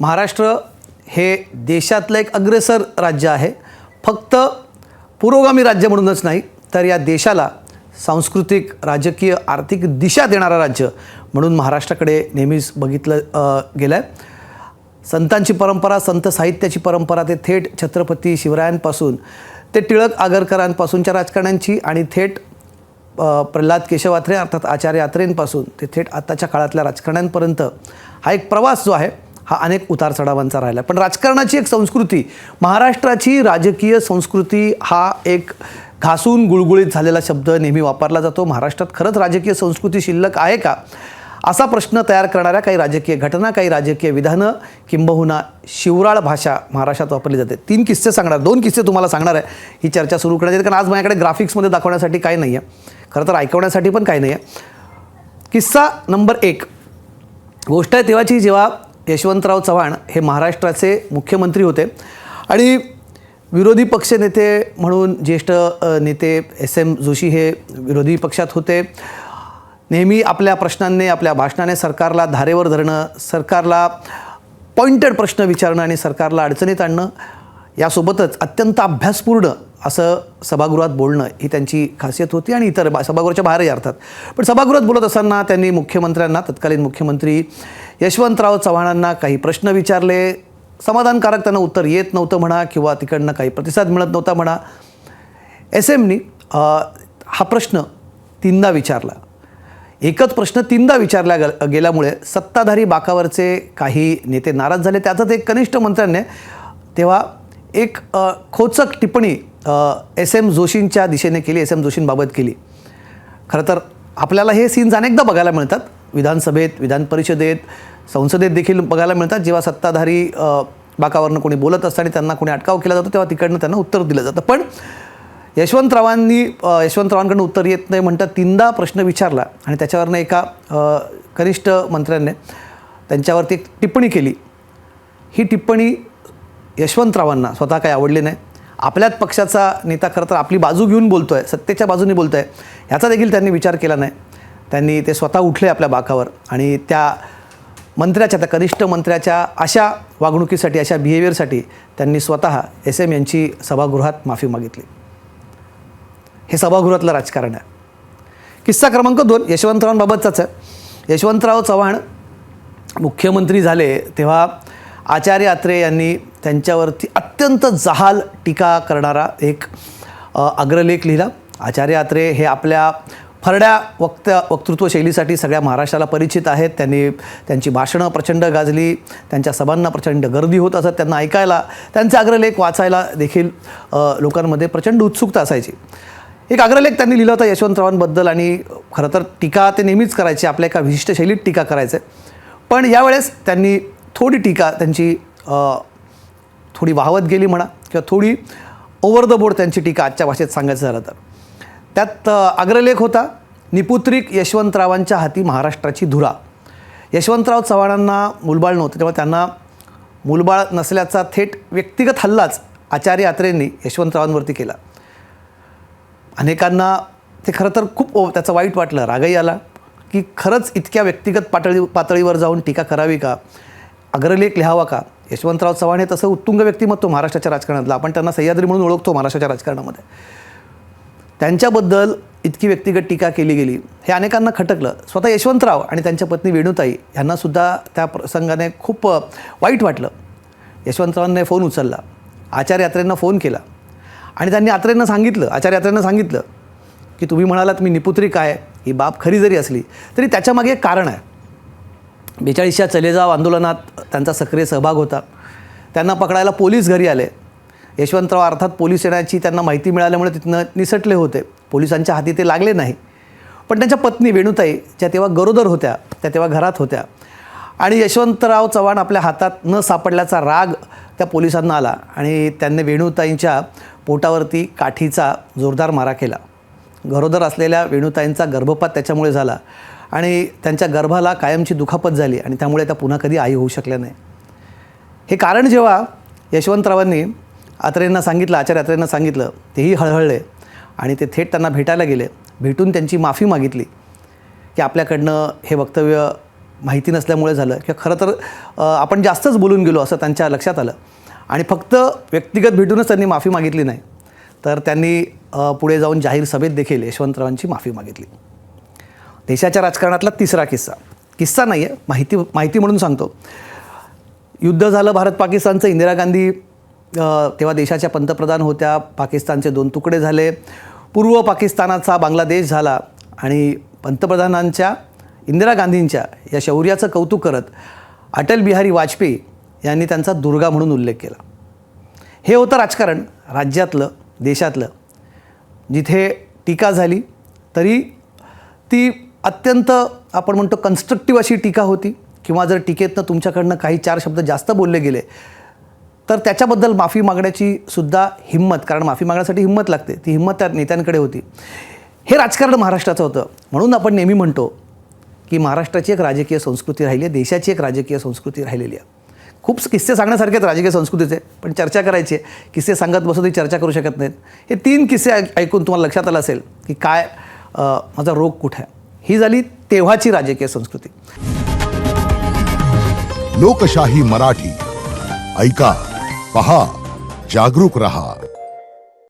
महाराष्ट्र हे देशातलं एक अग्रेसर राज्य आहे. फक्त पुरोगामी राज्य म्हणूनच नाही, तर या देशाला सांस्कृतिक, राजकीय, आर्थिक दिशा देणारा राज्य म्हणून महाराष्ट्राकडे नेहमीच बघितलं गेलं आहे. संतांची परंपरा, संत साहित्याची परंपरा ते थेट छत्रपती शिवरायांपासून ते टिळक आगरकरांपासूनच्या राजकारण्यांची आणि थेट प्रल्हाद केशव अत्रे अर्थात आचार्य अत्रेंपासून ते थेट आताच्या काळातल्या राजकारण्यांपर्यंत हा एक प्रवास जो आहे हा अनेक उतार चढावांचा राहिला. पण राजकारणाची एक संस्कृती, महाराष्ट्राची राजकीय संस्कृती हा एक घासून गुळगुळीत झालेला शब्द नेहमी वापरला जातो. महाराष्ट्रात खरंच राजकीय संस्कृती शिल्लक आहे का, असा प्रश्न तयार करणाऱ्या काही राजकीय घटना, काही राजकीय विधानं, किंबहुना शिवराळ भाषा महाराष्ट्रात वापरली जाते. 3 किस्से सांगणार, 2 किस्से तुम्हाला सांगणार आहे ही चर्चा सुरू करण्यात येते, कारण आज माझ्याकडे ग्राफिक्समध्ये दाखवण्यासाठी काही नाही आहे, खरं तर ऐकवण्यासाठी पण काही नाही आहे. किस्सा नंबर 1, गोष्ट आहे तेव्हाची जेव्हा यशवंतराव चव्हाण हे महाराष्ट्राचे मुख्यमंत्री होते आणि विरोधी पक्षनेते म्हणून ज्येष्ठ नेते SM जोशी हे विरोधी पक्षात होते. नेहमी आपल्या प्रश्नांनी, आपल्या भाषणाने सरकारला धारेवर धरणं, सरकारला पॉइंटेड प्रश्न विचारणं आणि सरकारला अडचणीत आणणं, यासोबतच अत्यंत अभ्यासपूर्ण असं सभागृहात बोलणं ही त्यांची खासियत होती आणि इतर सभागृहाच्या बाहेरही अर्थात. पण सभागृहात बोलत असताना त्यांनी मुख्यमंत्र्यांना, तत्कालीन मुख्यमंत्री यशवंतराव चव्हाणांना काही प्रश्न विचारले. समाधानकारक त्यांना उत्तर येत नव्हतं म्हणा, किंवा तिकडनं काही प्रतिसाद मिळत नव्हता म्हणा. SMनी हा प्रश्न 3दा विचारला. एकच प्रश्न 3दा विचारला गेल्यामुळे सत्ताधारी बाकावरचे काही नेते नाराज झाले. त्यातच एक कनिष्ठ मंत्र्याने तेव्हा एक खोचक टिप्पणी SM जोशींच्या दिशेने केली, SM जोशींबाबत केली. खरं तर आपल्याला हे सीन्स अनेकदा बघायला मिळतात, विधानसभेत, विधान परिषदेत, संसदेत देखील बघायला मिळतात. जेव्हा सत्ताधारी बाकावरनं कोणी बोलत असताना त्यांना कोणी अटकाव केला जातो, तेव्हा तिकडनं त्यांना उत्तर दिलं जातं. पण यशवंतरावांकडनं उत्तर येत नाही म्हणतात 3दा प्रश्न विचारला आणि त्याच्यावरनं एका कनिष्ठ मंत्र्याने त्यांच्यावरती एक टिप्पणी केली. ही टिप्पणी यशवंतरावांना स्वतः काही आवडली नाही. आपल्याच पक्षाचा नेता खरं तर आपली बाजू घेऊन बोलतो आहे, सत्तेच्या बाजूने बोलतो आहे, ह्याचा देखील त्यांनी विचार केला नाही. त्यांनी ते स्वतः उठले आपल्या बाकावर आणि त्या मंत्र्याच्या, त्या कनिष्ठ मंत्र्याच्या अशा वागणुकीसाठी, अशा बिहेवियरसाठी त्यांनी स्वतः SM यांची सभागृहात माफी मागितली. हे सभागृहातलं राजकारण आहे. किस्सा क्रमांक 2 यशवंतरावांबाबतचाच आहे. यशवंतराव चव्हाण मुख्यमंत्री झाले तेव्हा आचार्य अत्रे यांनी त्यांच्यावरती अत्यंत जहाल टीका करणारा एक अग्रलेख लिहिला. आचार्य अत्रे हे आपल्या फरड्या वक्तृत्व शैलीसाठी सगळ्या महाराष्ट्राला परिचित आहेत. त्यांची भाषणं प्रचंड गाजली, त्यांच्या सभांना प्रचंड गर्दी होत असत, त्यांना ऐकायला, त्यांचे अग्रलेख वाचायला देखील लोकांमध्ये प्रचंड उत्सुकता असायची. एक अग्रलेख त्यांनी लिहिला होता यशवंतरावांबद्दल आणि खरं तर टीका ते नेहमीच करायचे, आपल्या एका विशिष्ट शैलीत टीका करायचे. पण यावेळेस त्यांनी थोडी टीका त्यांची थोडी वाहवत गेली म्हणा, किंवा थोडी ओव्हर द बोर्ड त्यांची टीका आजच्या भाषेत सांगायचं झालं तर. त्यात अग्रलेख होता, निपुत्रिक यशवंतरावांच्या हाती महाराष्ट्राची धुरा. यशवंतराव चव्हाणांना मूलबाळ नव्हतं, तेव्हा त्यांना मूलबाळ नसल्याचा थेट व्यक्तिगत हल्लाच आचार्य अत्रेंनी यशवंतरावांवरती केला. अनेकांना ते खरं तर खूप त्याचं वाईट वाटलं, रागही आला की खरंच इतक्या व्यक्तिगत पातळीवर जाऊन टीका करावी का, अग्रलेख लिहावा का. यशवंतराव चव्हाण हे तसं उत्तुंग व्यक्तिमत्व महाराष्ट्राच्या राजकारणातलं, आपण त्यांना सह्याद्री म्हणून ओळखतो महाराष्ट्राच्या राजकारणामध्ये. त्यांच्याबद्दल इतकी व्यक्तिगत टीका केली गेली हे अनेकांना खटकलं. स्वतः यशवंतराव आणि त्यांच्या पत्नी वेणुताई यांनासुद्धा त्या प्रसंगाने खूप वाईट वाटलं. यशवंतरावांनी फोन उचलला, आचार्य अत्रेंना फोन केला आणि त्यांनी आचार्य अत्रेंना सांगितलं की तुम्ही म्हणालात मी निपुत्रिक आहे, ही बाब खरी जरी असली तरी त्याच्यामागे एक कारण आहे. 42च्या चले जाव आंदोलनात त्यांचा सक्रिय सहभाग होता. त्यांना पकडायला पोलीस घरी आले. यशवंतराव अर्थात पोलीस येण्याची त्यांना माहिती मिळाल्यामुळे तिथनं निसटले होते, पोलिसांच्या हाती ते लागले नाही. पण त्यांच्या पत्नी वेणुताई ज्या तेव्हा गरोदर होत्या, त्या तेव्हा घरात होत्या आणि यशवंतराव चव्हाण आपल्या हातात न सापडल्याचा राग त्या पोलिसांना आला आणि त्यांनी वेणुताईंच्या पोटावरती काठीचा जोरदार मारा केला. गरोदर असलेल्या वेणुताईंचा गर्भपात त्याच्यामुळे झाला आणि त्यांच्या गर्भाला कायमची दुखापत झाली आणि त्यामुळे त्या पुन्हा कधी आई होऊ शकल्या नाही. हे कारण जेव्हा यशवंतरावांनी अत्रेंना सांगितलं, आचार्य अत्रेंना सांगितलं, तेही हळहळले आणि ते थेट त्यांना भेटायला गेले. भेटून त्यांची माफी मागितली की आपल्याकडनं हे वक्तव्य माहिती नसल्यामुळे झालं किंवा खरं तर आपण जास्तच बोलून गेलो असं त्यांच्या लक्षात आलं आणि फक्त व्यक्तिगत भेटूनच त्यांनी माफी मागितली नाही, तर त्यांनी पुढे जाऊन जाहीर सभेत देखील यशवंतरावांची माफी मागितली. देशाच्या राजकारणातला तिसरा किस्सा नाही आहे, माहिती म्हणून सांगतो. युद्ध झालं भारत पाकिस्तानचं. इंदिरा गांधी तेव्हा देशाच्या पंतप्रधान होत्या. पाकिस्तानचे 2 तुकडे झाले. पूर्व पाकिस्तानाचा बांगलादेश झाला आणि पंतप्रधानांच्या इंदिरा गांधींच्या या शौर्याचं कौतुक करत अटल बिहारी वाजपेयी यांनी त्यांचा दुर्गा म्हणून उल्लेख केला. हे होतं राजकारण राज्यातलं, देशातलं, जिथे टीका झाली तरी ती अत्यंत आपण म्हणतो कन्स्ट्रक्टिव्ह अशी टीका होती, किंवा जर टीकेतनं तुमच्याकडनं काही 4 शब्द जास्त बोलले गेले तर त्याच्याबद्दल माफी मागण्याची सुद्धा हिंमत, कारण माफी मागण्यासाठी हिंमत लागते, ती हिंमत त्या नेत्यांकडे होती. हे राजकारण महाराष्ट्राचं होतं. म्हणून आपण नेहमी म्हणतो की महाराष्ट्राची एक राजकीय संस्कृती राहिली आहे, देशाची एक राजकीय संस्कृती राहिलेली आहे. खूप किस्से सांगण्यासारखे आहेत राजकीय संस्कृतीचे, पण चर्चा करायची आहे. किस्से सांगत बसू तरी चर्चा करू शकत नाहीत. हे 3 किस्से ऐकून तुम्हाला लक्षात आलं असेल की काय माझा रोग कुठे आहे. ही झाली तेव्हाची राजकीय संस्कृती. लोकशाही मराठी ऐका, पहा, जागरूक रहा.